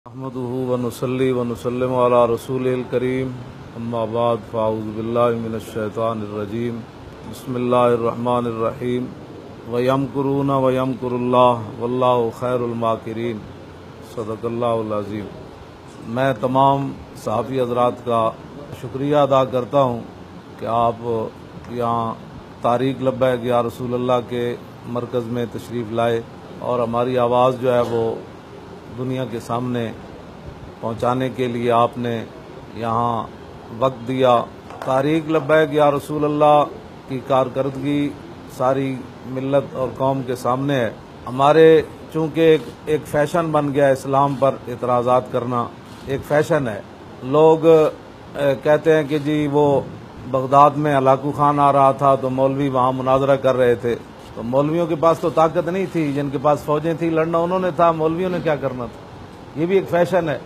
अहमदुहु व नुसल्ली व नुसल्लिमु अला रसूलिल करीम अम्मा बाद फ़ाऊज़ु बिल्लाहि मिनश शैतानिर रजीम बिस्मिल्लाहिर रहमानिर रहीम व यमकुरून व यमकुरुल्लाह वल्लाहु खैरुल माकिरीन सदक़ल्लाहुल अज़ीम। मैं तमाम सहाफ़ी हज़रात का शुक्रिया अदा करता हूँ कि आप यहाँ तारीक़ लब्बैक या रसूलल्लाह के मरकज़ में तशरीफ़ लाए और हमारी आवाज़ जो है वो दुनिया के सामने पहुंचाने के लिए आपने यहाँ वक्त दिया। तारीक़ लब्बैक या रसूलल्लाह की कारकर्दगी सारी मिल्लत और कौम के सामने है। हमारे चूँकि एक फ़ैशन बन गया इस्लाम पर एतराज़ात करना, एक फ़ैशन है। लोग कहते हैं कि जी वो बगदाद में हलाकू खान आ रहा था तो मौलवी वहाँ मुनाजरा कर रहे थे, तो मौलवियों के पास तो ताकत नहीं थी, जिनके पास फौजें थी लड़ना उन्होंने था, मौलवियों ने क्या करना था। ये भी एक फैशन है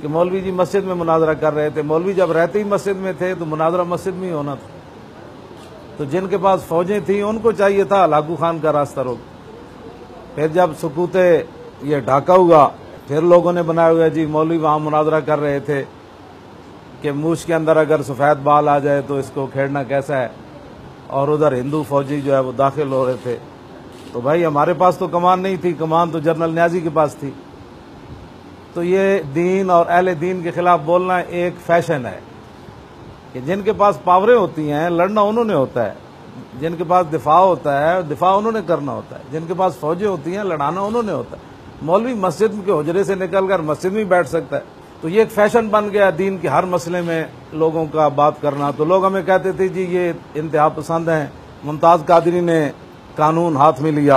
कि मौलवी जी मस्जिद में मुनाजरा कर रहे थे। मौलवी जब रहते ही मस्जिद में थे तो मुनाजरा मस्जिद में ही होना था। तो जिनके पास फौजें थी उनको चाहिए था हलाकू खान का रास्ता रोक। फिर जब सुकूते ये ढाका हुआ, फिर लोगों ने बनाया हुआ जी मौलवी वहाँ मुनाजरा कर रहे थे कि मूछ के अंदर अगर सफ़ेद बाल आ जाए तो इसको खेड़ना कैसा है, और उधर हिंदू फौजी जो है वो दाखिल हो रहे थे। तो भाई हमारे पास तो कमान नहीं थी, कमान तो जनरल न्याजी के पास थी। तो ये दीन और अहले दीन के खिलाफ बोलना एक फैशन है कि जिनके पास पावरें होती हैं लड़ना उन्होंने होता है, जिनके पास दिफा होता है दिफा उन्होंने करना होता है, जिनके पास फौजें होती हैं लड़ाना उन्होंने होता है। मौलवी मस्जिद के हुजरे से निकलकर मस्जिद में बैठ सकता है। तो ये एक फैशन बन गया दीन के हर मसले में लोगों का बात करना। तो लोग हमें कहते थे जी ये इंतहा पसंद हैं, मुमताज़ कादरी ने कानून हाथ में लिया।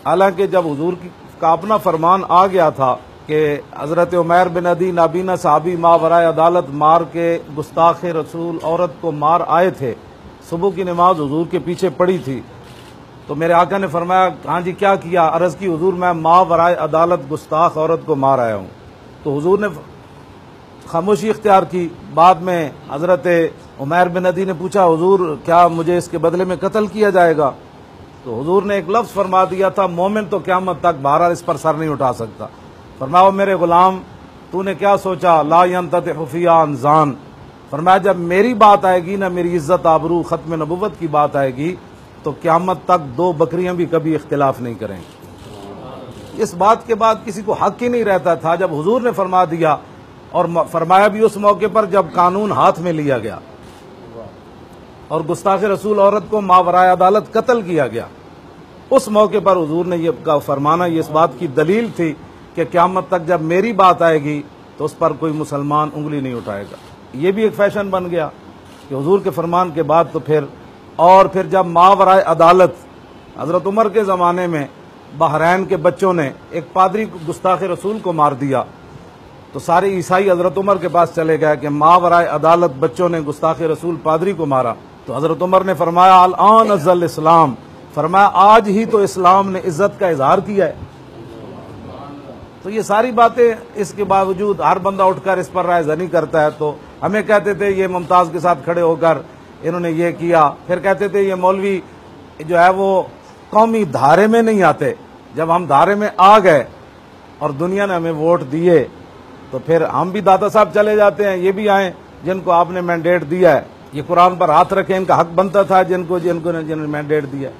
हालांकि जब हुजूर का अपना फरमान आ गया था कि हज़रत उमैर बिन अदी नाबीना साहबी मावराए अदालत मार के गुस्ताख रसूल औरत को मार आए थे, सुबह की नमाज हुजूर के पीछे पड़ी थी, तो मेरे आका ने फरमाया हाँ जी क्या किया। अर्ज़ की हुजूर मैं मावराए अदालत गुस्ताख औरत को मार आया हूँ। तो हुजूर ने खामोशी इख्तियार की। बाद में हज़रत उमैर बिन अदी ने पूछा हुजूर क्या मुझे इसके बदले में कत्ल किया जाएगा। तो हुजूर ने एक लफ्ज़ फरमा दिया था, मोमिन तो क़यामत तक बहरहाल इस पर सर नहीं उठा सकता। फरमाया मेरे गुलाम तूने क्या सोचा, ला यंततिहु फ़ीहा अनज़ान। फरमाया जब मेरी बात आएगी ना, मेरी इज्जत आबरू ख़त्म नबुव्वत की बात आएगी, तो क़यामत तक दो बकरियां भी कभी इख्तिलाफ नहीं करेंगी। इस बात के बाद किसी को हक ही नहीं रहता था। जब हुजूर ने फरमा दिया, और फरमाया भी उस मौके पर जब कानून हाथ में लिया गया और गुस्ताख रसूल औरत को मावराए अदालत कत्ल किया गया, उस मौके पर हुजूर ने ये फरमाना ये इस बात की दलील थी कि क़यामत तक जब मेरी बात आएगी तो उस पर कोई मुसलमान उंगली नहीं उठाएगा। ये भी एक फैशन बन गया कि हुजूर के फरमान के बाद तो फिर जब मावराए अदालत हजरत उमर के ज़माने में बहरैन के बच्चों ने एक पादरी गुस्ताख रसूल को मार दिया, तो सारे ईसाई हजरत उमर के पास चले गए कि मावराए अदालत बच्चों ने गुस्ताख रसूल पादरी को मारा। तो हजरत उमर ने फरमाया अल-आन अज़्ज़ल इस्लाम, फरमाया आज ही तो इस्लाम ने इज्जत का इजहार किया है। तो ये सारी बातें इसके बावजूद हर बंदा उठकर इस पर राय जनी करता है। तो हमें कहते थे ये मुमताज़ के साथ खड़े होकर इन्होंने ये किया, फिर कहते थे ये मौलवी जो है वो कौमी धारे में नहीं आते। जब हम धारे में आ गए और दुनिया ने हमें वोट दिए तो फिर हम भी दाता साहब चले जाते हैं, ये भी आए जिनको आपने मैंडेट दिया है, ये कुरान पर हाथ रखें, इनका हक बनता था जिन्होंने मैंडेट दिया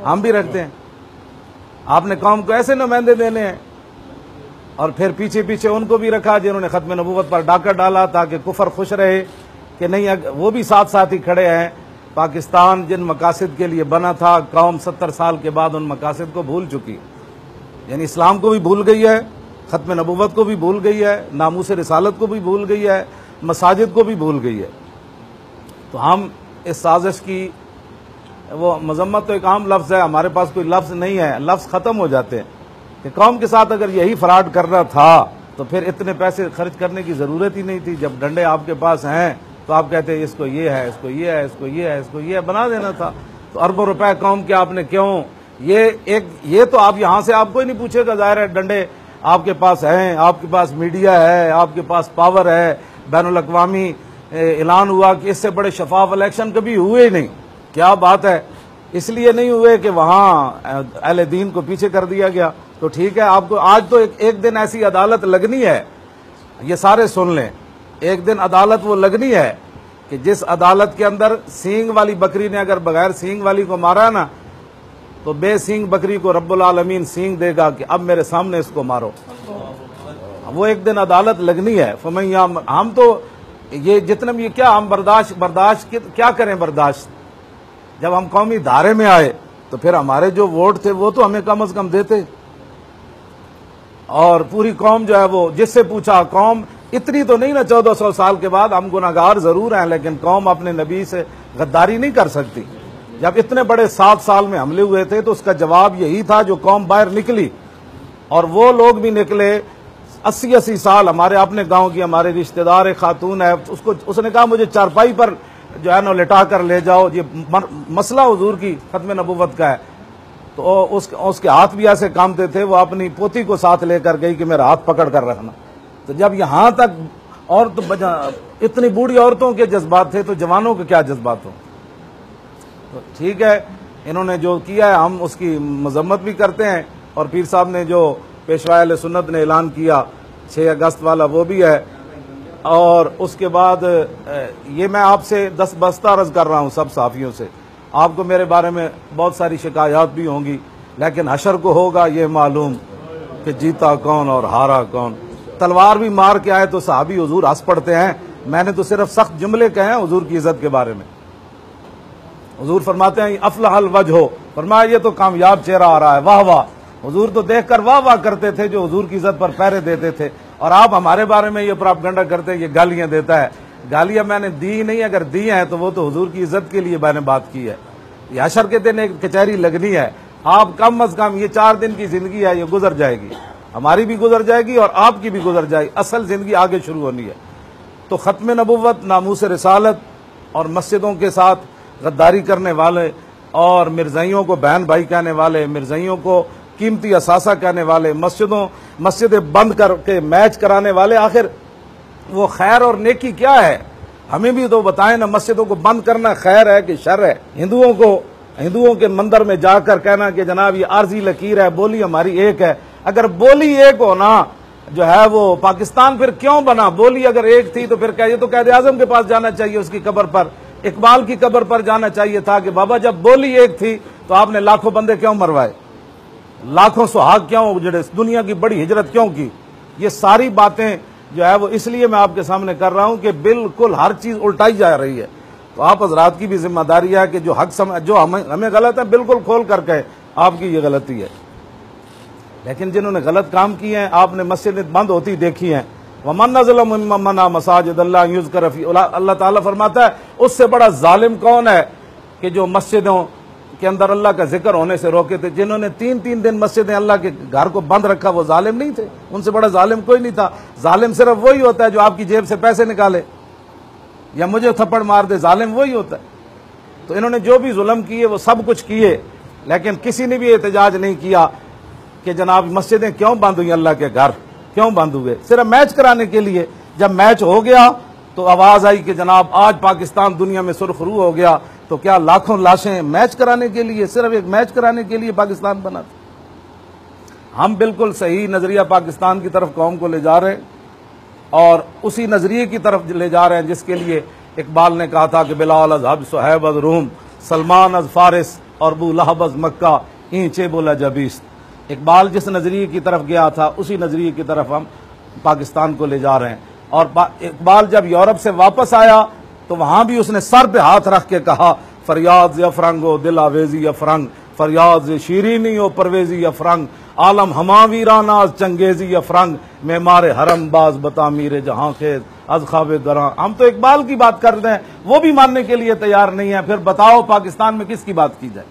हम भी रखते हैं। आपने कौम को ऐसे नुमाइंदे देने हैं। और फिर पीछे पीछे उनको भी रखा जिन्होंने खत्म नबूवत पर डाका डाला ताकि कुफर खुश रहे कि नहीं, वो भी साथ साथ ही खड़े हैं। पाकिस्तान जिन मकासद के लिए बना था, कौम 70 साल के बाद उन मकासद को भूल चुकी, यानी इस्लाम को भी भूल गई है, खत्म नबूवत को भी भूल गई है, नामूस रिसालत को भी भूल गई है, मसाजिद को भी भूल गई है। तो हम इस साजिश की वो मजम्मत तो एक आम लफ्ज़ है, हमारे पास कोई लफ्ज़ नहीं है, लफ्ज़ ख़त्म हो जाते हैं कि कौम के साथ अगर यही फ्रॉड करना था तो फिर इतने पैसे खर्च करने की ज़रूरत ही नहीं थी। जब डंडे आपके पास हैं तो आप कहते हैं इसको ये है, इसको ये है, इसको ये है, इसको ये है, बना देना था। तो अरबों रुपए कौम के आपने क्यों ये तो आप यहाँ से आपको ही नहीं पूछेगा, जाहिर है डंडे आपके पास हैं, आपके पास मीडिया है, आपके पास पावर है, बैनुल अक़वामी ऐलान हुआ कि इससे बड़े शफाफ इलेक्शन कभी हुए ही नहीं। क्या बात है, इसलिए नहीं हुए कि वहाँ अहले दीन को पीछे कर दिया गया। तो ठीक है, आपको आज तो एक दिन ऐसी अदालत लगनी है, ये सारे सुन लें, एक दिन अदालत वो लगनी है कि जिस अदालत के अंदर सींग वाली बकरी ने अगर बगैर सींग वाली को मारा ना, तो बेसींग बकरी को रब्बुल आलमीन सींग देगा कि अब मेरे सामने इसको मारो। वो एक दिन अदालत लगनी है। फमैया हम तो ये जितने भी क्या हम बर्दाश्त क्या करें बर्दाश्त। जब हम कौमी धारे में आए तो फिर हमारे जो वोट थे वो तो हमें कम से कम देते, और पूरी कौम जो है वो जिससे पूछा, कौम इतनी तो नहीं ना 1400 साल के बाद, हम गुनाहगार जरूर हैं, लेकिन कौम अपने नबी से गद्दारी नहीं कर सकती। जब इतने बड़े 7 साल में हमले हुए थे तो उसका जवाब यही था जो कौम बाहर निकली, और वो लोग भी निकले 80-80 साल। हमारे अपने गांव की हमारे रिश्तेदार एक खातून है, उसने कहा मुझे चारपाई पर जो है ना लिटा कर ले जाओ, ये मसला हुजूर की खत्म नबुव्वत का है। तो उसके हाथ भी ऐसे कामते थे, वो अपनी पोती को साथ लेकर गई कि मेरा हाथ पकड़ कर रखना। तो जब यहाँ तक और तो इतनी बूढ़ी औरतों के जज्बात थे तो जवानों के क्या जज्बात हो। तो ठीक है, इन्होंने जो किया है हम उसकी मजम्मत भी करते हैं, और पीर साहब ने जो पेशवा अहले सुन्नत ने ऐलान किया 6 अगस्त वाला वो भी है। और उसके बाद ये मैं आपसे 10 बस्ता अर्ज कर रहा हूँ सब साफियों से, आपको मेरे बारे में बहुत सारी शिकायत भी होंगी, लेकिन हशर को होगा ये मालूम कि जीता कौन और हारा कौन। तलवार भी मार के आए तो साहबी हुजूर हंस पड़ते हैं, मैंने तो सिर्फ सख्त जुमले कहे हैं हुजूर की इज्जत के बारे में। हुजूर फरमाते हैं अफलहल वजहो, फरमाया ये तो कामयाब चेहरा आ रहा है, वाह वाह। हुजूर तो देखकर वाह वाह करते थे जो हुजूर की इज्जत पर पहरे देते थे, और आप हमारे बारे में ये प्रोपेगेंडा करते हैं, ये गालियां देता है। गालियां मैंने दी नहीं, अगर दी हैं तो वो तो हुजूर की इज्जत के लिए मैंने बात की है। ये हशर के दिन एक कचहरी लगनी है, आप कम अज कम ये 4 दिन की जिंदगी है, ये गुजर जाएगी, हमारी भी गुजर जाएगी और आपकी भी गुजर जाएगी, असल जिंदगी आगे शुरू होनी है। तो खत्म नबुव्वत, नामूस रिसालत और मस्जिदों के साथ गद्दारी करने वाले और मिर्जाइयों को बहन भाई कहने वाले, मिर्जाइयों को कीमती असासा कहने वाले, मस्जिदें बंद करके मैच कराने वाले, आखिर वो खैर और नेकी क्या है? हमें भी तो बताएं ना, मस्जिदों को बंद करना खैर है कि शर है? हिंदुओं के मंदिर में जाकर कहना कि जनाब ये आर्जी लकीर है, बोली हमारी एक है। अगर बोली एक हो ना जो है वो पाकिस्तान फिर क्यों बना? बोली अगर एक थी तो फिर ये तो कायदे आजम के पास जाना चाहिए, उसकी कब्र पर, इकबाल की कब्र पर जाना चाहिए था कि बाबा जब बोली एक थी तो आपने लाखों बंदे क्यों मरवाए, लाखों सुहाग क्यों उजड़े, दुनिया की बड़ी हिजरत क्यों की? ये सारी बातें जो है वो इसलिए मैं आपके सामने कर रहा हूं कि बिल्कुल हर चीज उल्टाई जा रही है। तो आप हजरात की भी जिम्मेदारी है कि जो हक जो हमें गलत है बिल्कुल खोल करके आपकी ये गलती है। लेकिन जिन्होंने गलत काम किए हैं, आपने मस्जिदें बंद होती देखी हैं, वमन नज़लम मिम्मन मना मसाजिद अल्लाह युज़कर फी, अल्लाह ताला फरमाता है उससे बड़ा जालिम कौन है कि जो मस्जिदों के अंदर अल्लाह का जिक्र होने से रोके थे। जिन्होंने 3-3 दिन मस्जिदें अल्लाह के घर को बंद रखा वो जालिम नहीं थे, उनसे बड़ा जालिम कोई नहीं था। जालिम सिर्फ वही होता है जो आपकी जेब से पैसे निकाले या मुझे थप्पड़ मार दे, जालिम वही होता है। तो इन्होंने जो भी जुल्म किए वो सब कुछ किए, लेकिन किसी ने भी एहतजाज नहीं किया कि जनाब मस्जिदें क्यों बंद हुई, अल्लाह के घर क्यों बंद हुए, सिर्फ मैच कराने के लिए। जब मैच हो गया तो आवाज आई कि जनाब आज पाकिस्तान दुनिया में सुरखरू हो गया, तो क्या लाखों लाशें मैच कराने के लिए, सिर्फ एक मैच कराने के लिए पाकिस्तान बना था? हम बिल्कुल सही नजरिया पाकिस्तान की तरफ कौम को ले जा रहे हैं और उसी नजरिए की तरफ ले जा रहे हैं जिसके लिए इकबाल ने कहा था कि बिलाल अज हब सुहैब अज रूम, सलमान अज फारिस और अबू लहब अज मक्का ईंचे बोला जबीस्त। इकबाल जिस नजरिए की तरफ गया था उसी नजरिए की तरफ हम पाकिस्तान को ले जा रहे हैं। और इकबाल जब यूरोप से वापस आया तो वहां भी उसने सर पे हाथ रख के कहा फरियाद अफरंगो दिल आवेजी अफरंग, फरियाद शीरीनी ओ परवेजी अफरंग, आलम हमावीराना चंगेजी अफरंग, मैं मारे हरम बाज बता मीरे जहां खेज अज खाबे दरा। हम तो इकबाल की बात कर रहे हैं, वो भी मानने के लिए तैयार नहीं है, फिर बताओ पाकिस्तान में किसकी बात की जाए?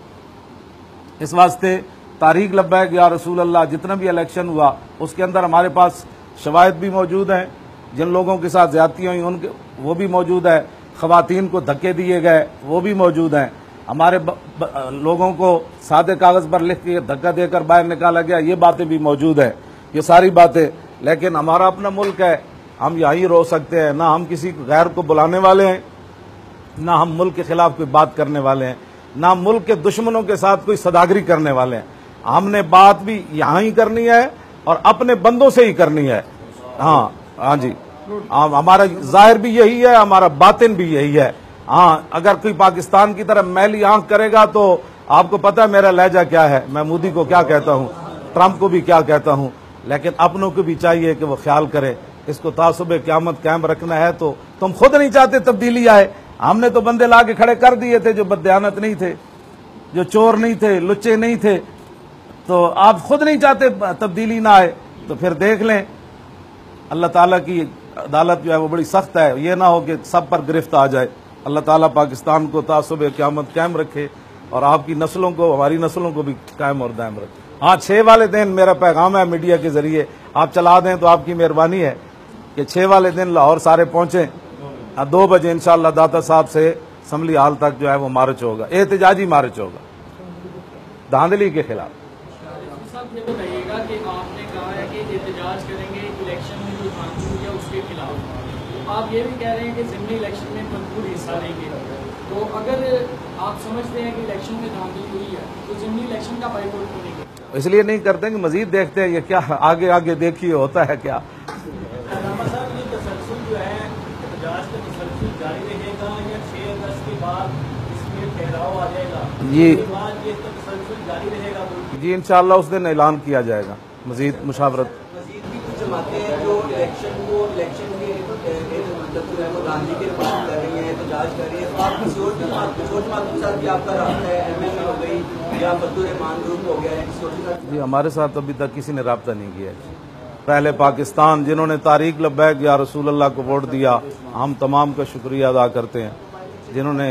इस वास्ते तारीख लब्बैक या रसूल अल्लाह जितना भी इलेक्शन हुआ उसके अंदर हमारे पास शवाहिद भी मौजूद हैं, जिन लोगों के साथ ज्यादती हुई उनके वो भी मौजूद है, खवातीन को धक्के दिए गए वो भी मौजूद हैं, हमारे लोगों को सादे कागज पर लिख के धक्का देकर बाहर निकाला गया, ये बातें भी मौजूद हैं, ये सारी बातें। लेकिन हमारा अपना मुल्क है, हम यहीं रो सकते हैं, ना हम किसी गैर को बुलाने वाले हैं, ना हम मुल्क के खिलाफ कोई बात करने वाले हैं, ना मुल्क के दुश्मनों के साथ कोई सदागरी करने वाले हैं। हमने बात भी यहाँ ही करनी है और अपने बंदों से ही करनी है। हाँ हाँ जी, हमारा जाहिर भी यही है, हमारा बातिन भी यही है। हाँ, अगर कोई पाकिस्तान की तरफ मैली आंख करेगा तो आपको पता है मेरा लहजा क्या है, मैं मोदी को क्या कहता हूँ, ट्रंप को भी क्या कहता हूँ, लेकिन अपनों को भी चाहिए कि वो ख्याल करे। इसको तासुबे क़यामत कायम रखना है तो तुम खुद नहीं चाहते तब्दीली आए। हमने तो बंदे ला के खड़े कर दिए थे जो बददियानत नहीं थे, जो चोर नहीं थे, लुच्चे नहीं थे। तो आप खुद नहीं चाहते तब्दीली ना आए तो फिर देख लें, अल्लाह ताला की अदालत जो है वो बड़ी सख्त है। ये ना हो कि सब पर गिरफ्त आ जाए। अल्लाह ताला पाकिस्तान को तासुबे क़यामत कायम रखे और आपकी नस्लों को, हमारी नस्लों को भी कायम और दायम रखे। हाँ, 6 वाले दिन मेरा पैगाम है मीडिया के जरिए, आप चला दें तो आपकी मेहरबानी है कि 6 वाले दिन लाहौर सारे पहुंचे। 2 बजे इंशाअल्लाह दाता साहब से असम्बली हाल तक जो है वो मार्च होगा, एहतजाजी मार्च होगा धांधली के खिलाफ। ये बताइएगा कि आपने कहा है कि एहतजाज करेंगे इलेक्शन में जो धांधली है उसके खिलाफ, तो आप ये भी कह रहे हैं कि ज़िमनी इलेक्शन में भरपूर हिस्सा लेंगे। तो अगर आप समझते हैं कि इलेक्शन में धांधली हुई है तो ज़िमनी इलेक्शन का बाइकआउट क्यों नहीं करते? इसलिए नहीं करते कि मजीद देखते हैं ये क्या आगे आगे देखिए होता है क्या। साहब, ये तसलसल जो है एहतजाज का तसलसल जारी रहेगा या 6 अगस्त के बाद इसमें ठहराव आ जाएगा? ये बाद ये तसलसल जारी रहेगा? जी इंशाअल्लाह उस दिन ऐलान किया जाएगा मजीद मुशावरत। मजीद भी कुछ जमाते हैं जो इलेक्शन के मतलब जो है वो गांधी के बात कर रही है, एहतजाज कर रही है। तो आप किसी और जमात के साथ भी आपका रब्ता है, MNA हो गई या फतुर रहमान ग्रुप हो गया है, किसी और के साथ? जी हमारे साथ अभी तक किसी ने रब्ता नहीं किया है। पहले पाकिस्तान जिन्होंने तारीक लब्बैक या रसूल अल्लाह को वोट दिया, हम तमाम का शुक्रिया अदा करते हैं। जिन्होंने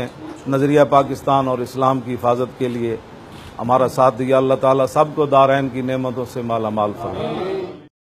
नजरिया पाकिस्तान और इस्लाम की हिफाजत के लिए हमारा साथ दिया, अल्लाह ताला सबको दारैन की नेमतों से माला माल फरमाए।